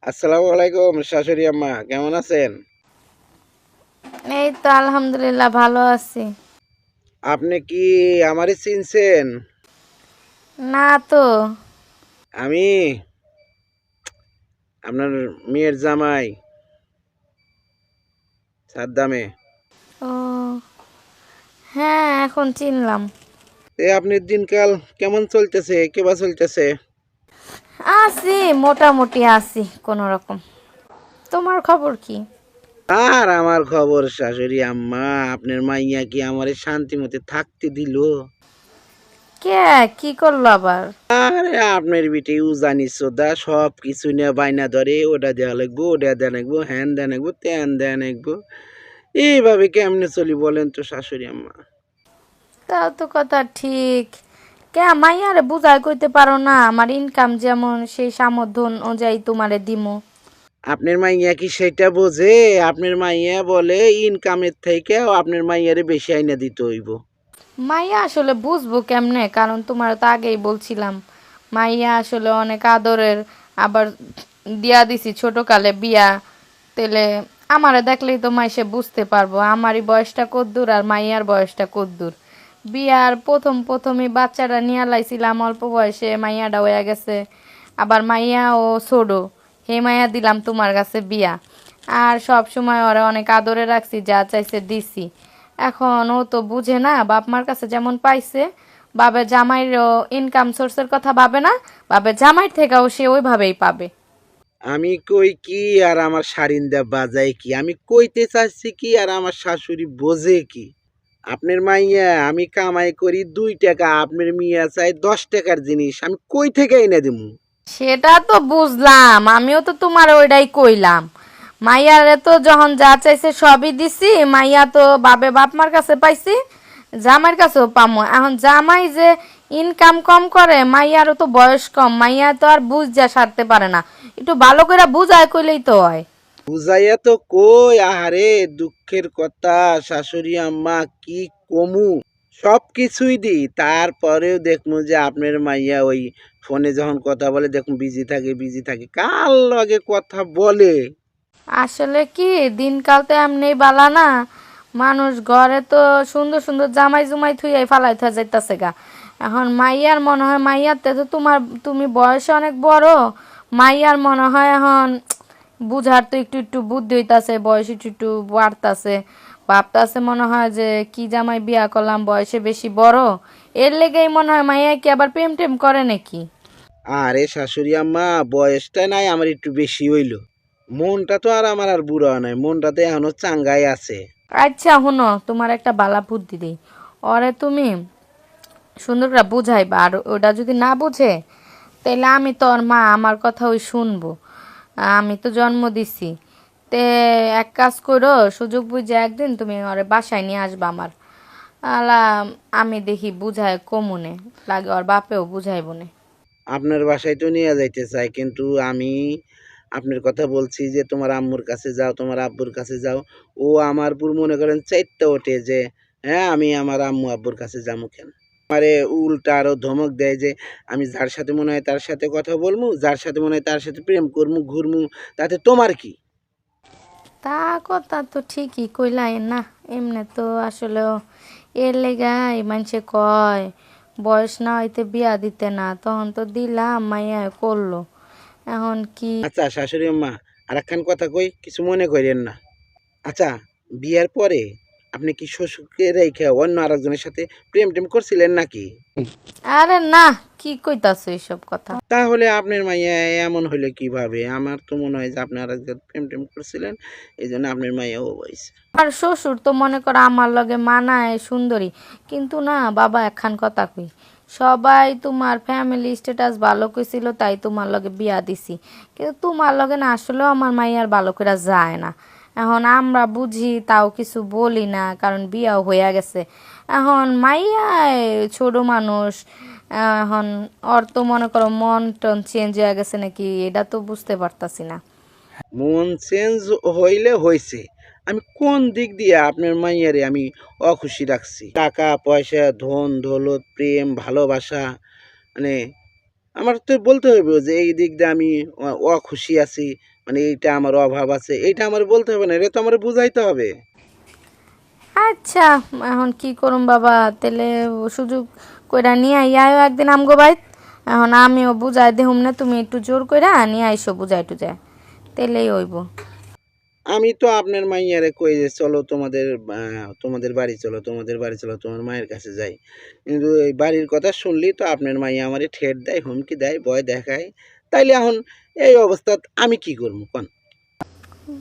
আসসালামু আলাইকুম শাশুড়ি আম্মা, কেমন আছেন? এই তো আলহামদুলিল্লাহ ভালো আছি। আপনি কি আমারে চিনছেন? না তো। আমি আপনার মেয়ের জামাই সাদ্দামে। ও হ্যাঁ, এখন চিনলাম। আপনার দিনকাল কেমন চলতেছে, কেবা চলতেছে? আছি, মোটামুটি আছি কোনো রকম। তোমার খবর কি? আর আমার খবর শাশুড়ি আম্মা, আপনার মাইয়া কি আমারে শান্তি মতে থাকতে দিল? কে কি করলো আবার? আরে আপনার বিটে উজানি সোদা সব কিছু নিয়ে বাইনা ধরে, ওটা দেওয়া লাগবো, ওটা দেওয়া লাগবো, হ্যান দেওয়া লাগবো, ত্যান দেওয়া লাগবো। এইভাবে কেমনে চলি বলেন তো শাশুড়ি আম্মা? তাও তো কথা ঠিক। কে মাইয়ারে বুঝাই কইতে পারো না আমার ইনকাম যেমন সেই সামর্থ্য অনুযায়ী তোমারে দিমু। আপনার মাইয়া কি সেটা বোঝে? আপনার মাইয়া বলে ইনকামের থেকে আপনার মাইয়ারে বেশি আইনা দিতে হইব। মাইয়া আসলে বুঝবো কেমনে, কারণ তোমার তো আগেই বলছিলাম মাইয়া আসলে অনেক আদরের। আবার দিয়া দিছি ছোটকালে বিয়া, তেলে আমারে দেখলেই তো মাইসে বুঝতে পারবো আমারই বয়সটা কদ্দূর আর মাইয়ার বয়সটা কদ্দূর। বিয়ার প্রথমই বাচ্চাটা নিয়ে লাইছিলাম অল্প বয়সে, মাইয়াটা হয়ে গেছে। আবার মাইয়া ও ছোড়ো, হে মাইয়া দিলাম তোমার কাছে বিয়া। আর সব সময় ওরা অনেক আদরে রাখছি, যা চাইছে দিছি। এখন ও তো বুঝে না, বাপ মার কাছে যেমন পাইছে বাবার জামাইয়ের ইনকাম সোর্সের কথা ভাবে না, বাবার জামাইয়ের থেকেও সে ওইভাবেই পাবে। আমি কই কি আর আমার সারিন্দা বাজায় কি? আমি কইতে চাচ্ছি কি আর আমার শাশুড়ি বোঝে কি? আপনার মাইয়া আমি কামাই করি 2 টাকা, আপনার মিয়া চাই 10 টাকার জিনিস, আমি কই থেকে এনে দেবো? সেটা তো বুঝলাম, আমিও তো তোমার ওইটাই কইলাম। মাইয়ারে তো যখন যা চাইছে সবই দিছি, মাইয়া তো বাপ মার কাছে পাইছি, জামাইয়ের কাছেও পামো। এখন জামাই যে ইনকাম কম করে, মাইয়ারও তো বয়স কম, মাইয়া তো আর বুঝা সারতে পারে না। একটু ভালো করে বুঝায় কইলেই তো হয়। বুঝাইয়া তো কই, আহারে দুঃখের কথা শাশুড়ি আম্মা, কি কমু? সব কিছুই দিই, তারপরেও দেখমু যে আপনার মাইয়া ওই ফোনে যখন কথা বলে দেখুন বিজি থাকে, কার লগে কথা বলে? আসলে কি, দিনকাল তো এমনি বালা না। মানুষ ঘরে তো সুন্দর সুন্দর জামাই জুমাই থুই ফালাই থা যাইতাছে গা। এখন মাইয়ার মনে হয় মাইয়াতে তো তুমি বয়সে অনেক বড়। মাইয়ার মনে হয় এখন বুঝার তো একটু একটু বুদ্ধি হইতাছে, বয়স একটু একটু বাড়তাছে। ভাবতাছে মনে হয় যে কি জামাই বিয়া করলাম, বয়সে বেশি বড়। এর লেগেই মনে হয় মাইয়া কি আবার প্রেম টেম করে নাকি। আরে শাশুড়ি আম্মা, বয়সটা নাই আমার একটু বেশি হইল, মনটা তো আর আমার আর বুড়া নাই, মনটাতে এখনো চাঙ্গাই আছে। আচ্ছা হুনো, তোমার একটা বালা বুদ্ধি দিই। ওরে তুমি সুন্দর করে বুঝাইবা, আর ওটা যদি না বুঝে তাহলে আমি তোর মা, আমার কথা ওই শুনবো। আমি তো জন্ম দিছি। তে এক কাজ করো, সুযোগ বুঝে একদিন তুমি ওরে বাসায় নিয়ে আসবা আমার। আলা, আমি দেখি বুঝায় কমুনে লাগে, ওর বাপেও বুঝাইব নে। আপনার বাসায় তো নিয়ে যাইতে চাই, কিন্তু আমি আপনার কথা বলছি যে তোমার আম্মুর কাছে যাও, তোমার আব্বুর কাছে যাও। ও আমার পুর মনে করেন চাইতে ওঠে যে হ্যাঁ আমি আমার আম্মু আব্বুর কাছে যাবো কেন? আমারে উল্টা আরো ধমক দেয় যে আমি যার সাথে মনে হয় তার সাথে কথা বলমু, যার সাথে মনে হয় তার সাথে প্রেম করমু, ঘুরমু, তাতে তোমার কি? তা কথা তো ঠিকই কইলাই না। এমনি তো আসলেও এর লেগাই মানুষে কয় বয়স না হইতে বিয়া দিতে না, তখন তো দিলাম মাইয়া করলো। এখন কি। আচ্ছা শাশুড়ি আম্মা, আর একখান কথা কই, কিছু মনে করেন না। আচ্ছা, বিয়ার পরে আপনি কি শ্বশুরকে রেখে অন্য আরেকজনের সাথে প্রেম টেম করছিলেন নাকি? আরে না, কি কইতাছো এইসব কথা? তাহলে আপনার মাইয়া এমন হইলে কিভাবে? আমার তো মনে হয় যে আপনি আরেকজন প্রেম টেম করছিলেন, এই জন্য আপনার মাইয়াও বইছে। আর শ্বশুর তো মনে করো আমার লগে মানায় সুন্দরী, কিন্তু না বাবা, একখান কথা কই, সবাই তোমার ফ্যামিলি স্ট্যাটাস ভালো কইছিল তাই তোমার লগে বিয়া দিছি, কিন্তু তোমার লগে না আসলেও আমার মাইয়ার ভালো করে যায় না। এখন আমরা বুঝি তাও কিছু বলি না, কারণ বিয়াও হইয়া গেছে। এখন মাইয়া ছোট মানুষ, এখন ওর তো মনে করো মন টন চেঞ্জ হয়ে গেছে নাকি, এটা তো বুঝতে পারতাছি না। মন চেঞ্জ হইলে হইছে, আমি কোন দিক দিয়ে আপনার মাইয়ারে আমি অখুশি রাখছি? টাকা পয়সা, ধন দৌলত, প্রেম ভালোবাসা, মানে আমার তো বলতে হইব যে এই দিক দিয়ে আমি অখুশি আছি, মানে এইটা আমার অভাব আছে, এইটা আমার বলতে হবে না, এটা তো আমার বুঝাইতে হবে। আচ্ছা, এখন কি করুম বাবা, তাহলে সুযোগ কইরা নিয়ে আইও একদিন আমগো বাইত। এখন আমিও বুঝাই দেহুম না, তুমি একটু জোর কইরা নিয়ে আইসো বুঝাই টুজাই, তাইলেই হইব। আমি তো আপনার মাইয়ারে কই যে চলো তোমাদের তোমাদের বাড়ি চলো, তোমাদের বাড়ি চলো, তোমার মায়ের কাছে যাই, কিন্তু এই বাড়ির কথা শুনলি তো আপনার মাইয়া আমারে ঠেট দেয়, হুমকি দেয়, ভয় দেখায়। তাইলে এখন এই অবস্থা আমি কি করবো কোন?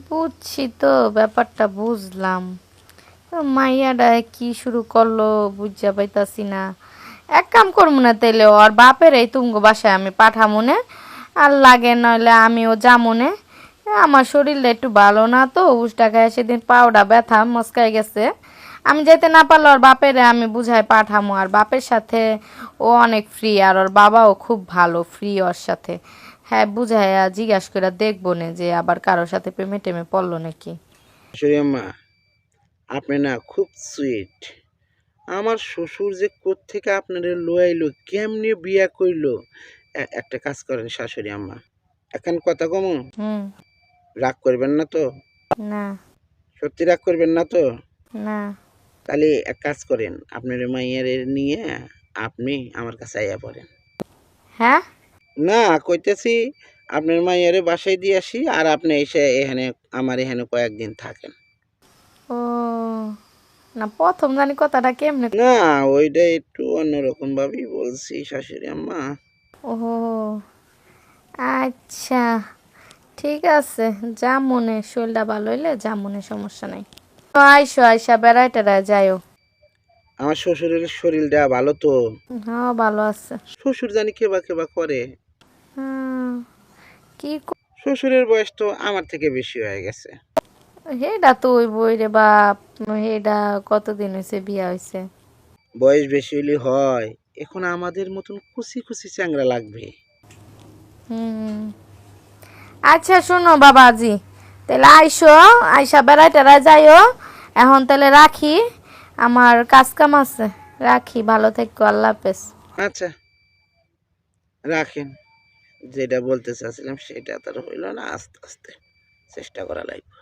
বুঝছি তো, ব্যাপারটা বুঝলাম। তো মাইয়াডা কি শুরু করলো বুঝা পাইতাছি না। এক কাম করবো না তাইলে, ওর বাপের এই তুঙ্গ বাসায় আমি পাঠামো নে, আর লাগে নইলে আমিও যামো নে। আমার শরীরটা একটু ভালো না তো, উষ্টা খায় সেদিন পাউডা ব্যথা মস্কাই গেছে। আমি যেতে না পারলে ওর বাপেরে আমি বুঝাই পাঠামো, আর বাপের সাথে ও অনেক ফ্রি, আর ওর বাবাও খুব ভালো, ফ্রি ওর সাথে। হ্যাঁ, বুঝাইয়া জিজ্ঞাসা করে দেখবো না যে আবার কারোর সাথে প্রেমে টেমে পড়লো নাকি। শাশুড়ি আম্মা, আপনি না খুব সুইট। আমার শ্বশুর যে কোত্থেকে আপনারে লইলো, কেমনে বিয়া কইলো। একটা কাজ করেন শাশুড়ি আম্মা, এখন কথা কমু, হুম। রাগ করবেন না তো? না। সত্যি রাগ করবেন না তো? না। তাহলে এক কাজ করেন, আপনার মাইয়ারে নিয়ে আপনি আমার কাছে আইয়া পড়েন। হ্যাঁ। না, কইতেছি আপনার মাইয়ারে বাসায় দিয়ে আসি, আর আপনি এসে এখানে আমার এখানে কয়েকদিন থাকেন। ও, না প্রথম জানি কথাটা কেমনে। না, ওইটা একটু অন্যরকম ভাবেই বলছি শাশুড়ি আম্মা। ও আচ্ছা, ঠিক আছে, যা মনে, শরীরটা ভালো হইলে যা মনে, সমস্যা নাই। তো আইসো, আইসা বেড়াই টেড়ায় যাইও। আমার শ্বশুরের শরীরটা ভালো তো? হ্যাঁ, ভালো আছে। শ্বশুর জানি কেবা কেবা করে। হুম, কি শ্বশুরের বয়স তো আমার থেকে বেশি হয়ে গেছে। হেডা তো ওই বই রে বাপ, হেডা কতদিন হয়েছে বিয়া হয়েছে। বয়স বেশি হইলে হয়, এখন আমাদের মতন কুচি কুচি চ্যাংরা লাগবে। হুম, আচ্ছা শোনো বাবাজি, তাহলে আইসো, আইসা বেড়াই টেড়ায় যাইও। এখন তাহলে রাখি, আমার কাজ কাম আছে। রাখি, ভালো থেকো, আল্লাহ হাফেজ। আচ্ছা, রাখেন। যেটা বলতে চাচ্ছিলাম সেটা তার হইল না, আস্তে আস্তে চেষ্টা করা লাগবে।